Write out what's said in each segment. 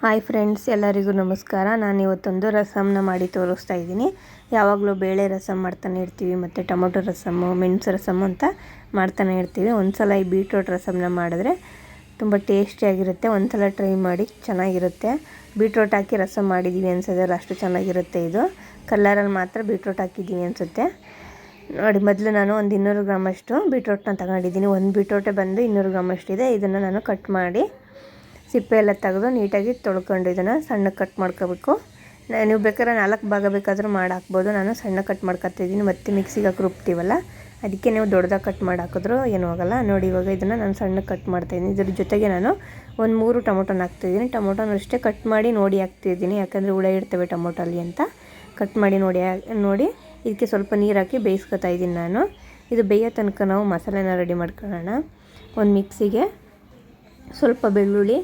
Hi friends, ಎಲ್ಲರಿಗೂ ನಮಸ್ಕಾರ. ನಾನು ಇವತ್ತೊಂದು ರಸಮ್ನ ಮಾಡಿ ತೋರಿಸ್ತಾ ಇದ್ದೀನಿ. ಯಾವಾಗಲೂ ಬೇಳೆ ರಸಮ್ ಮಾಡ್ತಾನೆ ಇರ್ತೀವಿ ಮತ್ತು ಟೊಮೊಟೊ ರಸಮ್ಮು, ಮೆಣಸು ರಸಮ್ಮು ಅಂತ ಮಾಡ್ತಾನೆ ಇರ್ತೀವಿ. ಒಂದು ಸಲ ಈ ಬೀಟ್ರೋಟ್ ರಸಮ್ನ ಮಾಡಿದ್ರೆ ತುಂಬ ಟೇಸ್ಟಿಯಾಗಿರುತ್ತೆ. ಒಂದು ಸಲ ಟ್ರೈ ಮಾಡಿ, ಚೆನ್ನಾಗಿರುತ್ತೆ. ಬೀಟ್ರೋಟ್ ಹಾಕಿ ರಸಮ್ ಮಾಡಿದ್ದೀವಿ ಅನ್ಸಿದ್ರೆ ಅಷ್ಟು ಚೆನ್ನಾಗಿರುತ್ತೆ. ಇದು ಕಲ್ಲರಲ್ಲಿ ಮಾತ್ರ ಬೀಟ್ರೋಟ್ ಹಾಕಿದ್ದೀನಿ ಅನಿಸುತ್ತೆ. ನೋಡಿ, ಮೊದಲು ನಾನು ಒಂದು 200 ಗ್ರಾಮಷ್ಟು ಬೀಟ್ರೋಟ್ನ ತಗೊಂಡಿದ್ದೀನಿ. ಒಂದು ಬೀಟ್ರೋಟೇ ಬಂದು 200 ಗ್ರಾಮಷ್ಟಿದೆ. ಇದನ್ನು ನಾನು ಕಟ್ ಮಾಡಿ ಸಿಪ್ಪೆ ಎಲ್ಲ ತೆಗೆದು ನೀಟಾಗಿ ತೊಳ್ಕೊಂಡು ಇದನ್ನು ಸಣ್ಣಗೆ ಕಟ್ ಮಾಡ್ಕೋಬೇಕು. ನೀವು ಬೇಕಾದ್ರೆ 4 ಭಾಗ ಬೇಕಾದರೂ ಮಾಡಿ ಹಾಕ್ಬೋದು. ನಾನು ಸಣ್ಣ ಕಟ್ ಮಾಡ್ಕೊತಿದ್ದೀನಿ. ಮತ್ತು ಮಿಕ್ಸಿಗೆ ಹಾಕಿ ರುಬ್ತೀವಲ್ಲ, ಅದಕ್ಕೆ ನೀವು ದೊಡ್ಡದಾಗಿ ಕಟ್ ಮಾಡಿ ಹಾಕಿದ್ರೂ ಏನೂ ಆಗೋಲ್ಲ. ನೋಡಿ, ಇವಾಗ ಇದನ್ನು ನಾನು ಸಣ್ಣಗೆ ಕಟ್ ಮಾಡ್ತಾಯಿದ್ದೀನಿ. ಇದ್ರ ಜೊತೆಗೆ ನಾನು ಒಂದು 3 ಟೊಮೊಟೊನ ಹಾಕ್ತಾಯಿದ್ದೀನಿ. ಟೊಮೊಟೊನ ಅಷ್ಟೇ ಕಟ್ ಮಾಡಿ ನೋಡಿ ಹಾಕ್ತಿದ್ದೀನಿ, ಯಾಕಂದರೆ ಹುಳ ಇರ್ತವೆ ಟೊಮೊಟೊಲ್ಲಿ ಅಂತ. ಕಟ್ ಮಾಡಿ ನೋಡಿ ಇದಕ್ಕೆ ಸ್ವಲ್ಪ ನೀರು ಹಾಕಿ ಬೇಯಿಸ್ಕೊತಾ ಇದ್ದೀನಿ ನಾನು. ಇದು ಬೇಯೋ ತನಕ ನಾವು ಮಸಾಲೆನ ರೆಡಿ ಮಾಡ್ಕೊಳ್ಳೋಣ. ಒಂದು ಮಿಕ್ಸಿಗೆ ಸ್ವಲ್ಪ ಬೆಳ್ಳುಳ್ಳಿ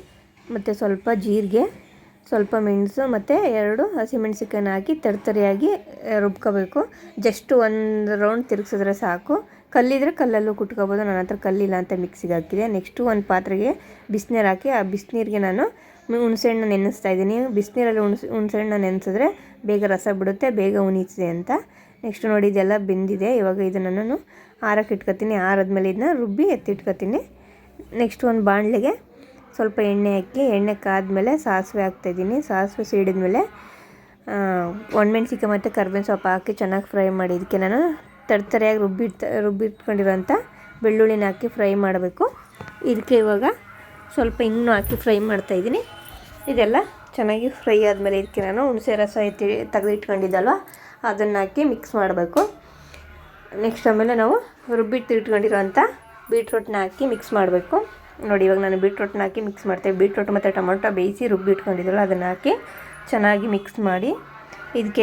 ಮತ್ತು ಸ್ವಲ್ಪ ಜೀರಿಗೆ, ಸ್ವಲ್ಪ ಮೆಣಸು ಮತ್ತು 2 ಹಸಿಮೆಣ್ಸಿಕಾಯಿನ ಹಾಕಿ ತರಿಯಾಗಿ ರುಬ್ಕೋಬೇಕು. ಜಸ್ಟ್ ಒಂದು ರೌಂಡ್ ತಿರುಗಿಸಿದ್ರೆ ಸಾಕು. ಕಲ್ಲಿದ್ರೆ ಕಲ್ಲಲ್ಲೂ ಕುಟ್ಕೋಬೋದು. ನನ್ನ ಹತ್ರ ಕಲ್ಲಿಲ್ಲ ಅಂತ ಮಿಕ್ಸಿಗೆ ಹಾಕಿದೆ. ನೆಕ್ಸ್ಟು ಒಂದು ಪಾತ್ರೆಗೆ ಬಿಸಿನೀರು ಹಾಕಿ, ಆ ಬಿಸಿನೀರಿಗೆ ನಾನು ಹುಣಸೆಹಣ್ಣು ನೆನೆಸ್ತಾ ಇದ್ದೀನಿ. ಬಿಸಿನೀರಲ್ಲಿ ಹುಣಸೆಹಣ್ಣು ನೆನೆಸಿದ್ರೆ ಬೇಗ ರಸ ಬಿಡುತ್ತೆ, ಬೇಗ ಉನಿತಿದೆ ಅಂತ. ನೆಕ್ಸ್ಟ್ ನೋಡಿ, ಇದೆಲ್ಲ ಬೆಂದಿದೆ. ಇವಾಗ ಇದನ್ನು ನಾನು ಆರಕ್ಕೆ ಇಟ್ಕೊತೀನಿ. ಆರಾದ್ಮೇಲೆ ಇದನ್ನ ರುಬ್ಬಿ ಎತ್ತಿಟ್ಕೊತೀನಿ. ನೆಕ್ಸ್ಟ್ ಒಂದು ಬಾಣಲೆಗೆ ಸ್ವಲ್ಪ ಎಣ್ಣೆ ಹಾಕಿ, ಎಣ್ಣೆ ಕಾದ್ಮೇಲೆ ಸಾಸಿವೆ ಹಾಕ್ತಾಯಿದ್ದೀನಿ. ಸಾಸಿವೆ ಸಿಡಿದ್ಮೇಲೆ ಒಣಮೆಣ್ಸಿಕಾಯಿ ಮತ್ತು ಕರ್ಬೇವಿನ ಸೊಪ್ಪು ಹಾಕಿ ಚೆನ್ನಾಗಿ ಫ್ರೈ ಮಾಡಿ, ಇದಕ್ಕೆ ನಾನು ತರಿಯಾಗಿ ರುಬ್ಬಿಟ್ಕೊಂಡಿರೋಂಥ ಬೆಳ್ಳುಳ್ಳಿನ ಹಾಕಿ ಫ್ರೈ ಮಾಡಬೇಕು. ಇದಕ್ಕೆ ಇವಾಗ ಸ್ವಲ್ಪ ಹಿಂಗು ಹಾಕಿ ಫ್ರೈ ಮಾಡ್ತಾಯಿದ್ದೀನಿ. ಇದೆಲ್ಲ ಚೆನ್ನಾಗಿ ಫ್ರೈ ಆದಮೇಲೆ ಇದಕ್ಕೆ ನಾನು ಹುಣಸೆ ರಸ ತೆಗೆದಿಟ್ಕೊಂಡಿದ್ದಲ್ವ, ಅದನ್ನು ಹಾಕಿ ಮಿಕ್ಸ್ ಮಾಡಬೇಕು. ನೆಕ್ಸ್ಟ್ ಆಮೇಲೆ ನಾವು ಇಟ್ಕೊಂಡಿರೋಂಥ ಬೀಟ್ರೋಟ್ನ ಹಾಕಿ ಮಿಕ್ಸ್ ಮಾಡಬೇಕು. ನೋಡಿ, ಇವಾಗ ನಾನು ಬೀಟ್ರೋಟ್ನ ಹಾಕಿ ಮಿಕ್ಸ್ ಮಾಡ್ತೇವೆ. ಬೀಟ್ರೋಟ್ ಮತ್ತು ಟೊಮೊಟೊ ಬೇಯಿಸಿ ಇಟ್ಕೊಂಡಿದ್ದಲ್ಲ, ಅದನ್ನು ಹಾಕಿ ಚೆನ್ನಾಗಿ ಮಿಕ್ಸ್ ಮಾಡಿ ಇದಕ್ಕೆ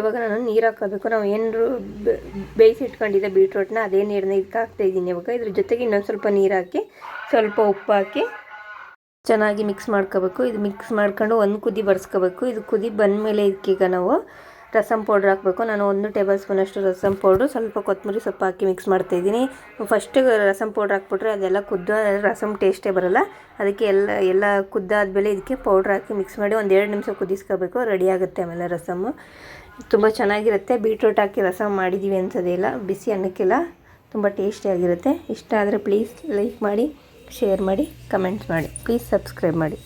ಇವಾಗ ನಾನು ನೀರು ಹಾಕೋಬೇಕು. ನಾವು ಏನು ಬೇಯಿಸಿ ಇಟ್ಕೊಂಡಿದ್ದೆ ಬೀಟ್ರೋಟ್ನ, ಅದೇ ನೀರನ್ನ ಇದಕ್ಕೆ ಹಾಕ್ತಾಯಿದ್ದೀನಿ. ಇವಾಗ ಇದ್ರ ಜೊತೆಗೆ ಇನ್ನೊಂದು ಸ್ವಲ್ಪ ನೀರು ಹಾಕಿ, ಸ್ವಲ್ಪ ಉಪ್ಪು ಹಾಕಿ ಚೆನ್ನಾಗಿ ಮಿಕ್ಸ್ ಮಾಡ್ಕೋಬೇಕು. ಇದು ಮಿಕ್ಸ್ ಮಾಡ್ಕೊಂಡು ಒಂದು ಕುದಿ ಬರ್ಸ್ಕೋಬೇಕು. ಇದು ಕುದಿ ಬಂದಮೇಲೆ ಇದಕ್ಕೀಗ ನಾವು ರಸಮ್ ಪೌಡ್ರ್ ಹಾಕಬೇಕು. ನಾನು 1 ಟೇಬಲ್ ಸ್ಪೂನಷ್ಟು ರಸಮ್ ಪೌಡ್ರು, ಸ್ವಲ್ಪ ಕೊತ್ತಂಬರಿ ಸೊಪ್ಪು ಹಾಕಿ ಮಿಕ್ಸ್ ಮಾಡ್ತಾಯಿದ್ದೀನಿ. ಫಸ್ಟಿಗೆ ರಸಮ್ ಪೌಡ್ರ್ ಹಾಕ್ಬಿಟ್ರೆ ಅದೆಲ್ಲ ರಸಮ್ ಟೇಸ್ಟೇ ಬರೋಲ್ಲ. ಅದಕ್ಕೆ ಎಲ್ಲ ಕುದ್ದಾದ್ಮೇಲೆ ಇದಕ್ಕೆ ಪೌಡ್ರ್ ಹಾಕಿ ಮಿಕ್ಸ್ ಮಾಡಿ ಒಂದು 2 ನಿಮಿಷ ಕುದಿಸ್ಕೋಬೇಕು. ರೆಡಿ ಆಗುತ್ತೆ ಆಮೇಲೆ ರಸಮ್ಮು. ತುಂಬ ಚೆನ್ನಾಗಿರುತ್ತೆ. ಬೀಟ್ರೋಟ್ ಹಾಕಿ ರಸಮ್ ಮಾಡಿದ್ದೀವಿ ಅನ್ಸೋದಿಲ್ಲ, ಬಿಸಿ ಅನ್ನಕ್ಕೆಲ್ಲ ತುಂಬ ಟೇಸ್ಟಿಯಾಗಿರುತ್ತೆ. ಇಷ್ಟ ಆದರೆ ಪ್ಲೀಸ್ ಲೈಕ್ ಮಾಡಿ, ಶೇರ್ ಮಾಡಿ, ಕಮೆಂಟ್ಸ್ ಮಾಡಿ, ಪ್ಲೀಸ್ ಸಬ್ಸ್ಕ್ರೈಬ್ ಮಾಡಿ.